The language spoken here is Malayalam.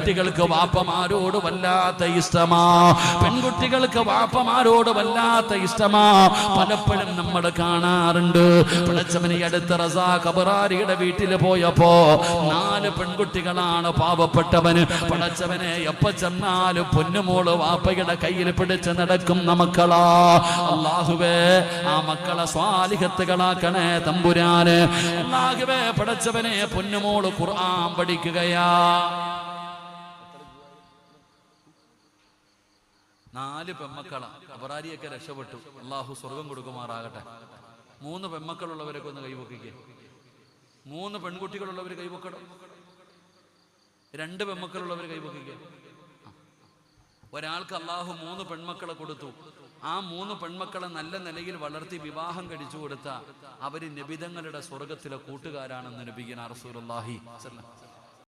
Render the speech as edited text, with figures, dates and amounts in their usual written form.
പെൺകുട്ടികൾക്ക് വാപ്പമാരോട് വല്ലാത്ത ഇഷ്ടമാ, പെൺകുട്ടികൾക്ക് വാപ്പമാരോട് വല്ലാത്ത ഇഷ്ടമാ. പലപ്പോഴും നമ്മൾ കാണാറുണ്ട്. പടച്ചവനെ അടുത്ത റസാഖ് അബറാരിയുടെ വീട്ടിൽ പോയപ്പോ 4 പെൺകുട്ടികളാണ് പാവപ്പെട്ടവന്. പടച്ചവനെ എപ്പ ചെന്നാലും പൊന്നുമോള് വാപ്പയുടെ കയ്യിൽ പിടിച്ച് നടക്കുന്ന മക്കളാ. അല്ലാഹുവേ ആ മക്കളെ സ്വാലിഹത്തുകളാക്കണേ തമ്പുരാന്. അല്ലാഹുവേ പടച്ചവനെ പൊന്നുമോള് ഖുർആൻ പഠിക്കുകയാ. 4 പെമ്മക്കളാ. അബറാരിയൊക്കെ രക്ഷപ്പെട്ടു, അള്ളാഹു സ്വർഗം കൊടുക്കുമാറാകട്ടെ. 3 പെമ്മക്കളുള്ളവരൊക്കെ ഒന്ന് കൈവക്കിക്കേ. 3 പെൺകുട്ടികളുള്ളവർ കൈവക്കണം. 2 പെമ്മക്കളുള്ളവർ കൈവക്കിക്കേ. ഒരാൾക്ക് അള്ളാഹു 3 പെൺമക്കളെ കൊടുത്തു. ആ 3 പെൺമക്കളെ നല്ല നിലയിൽ വളർത്തി വിവാഹം കഴിച്ചു കൊടുത്ത അവര് നബിതങ്ങളുടെ സ്വർഗത്തിലെ കൂട്ടുകാരാണെന്ന് നബിയുനാ റസൂലുള്ളാഹി സ്വല്ലല്ലാഹു അലൈഹി വസല്ലം.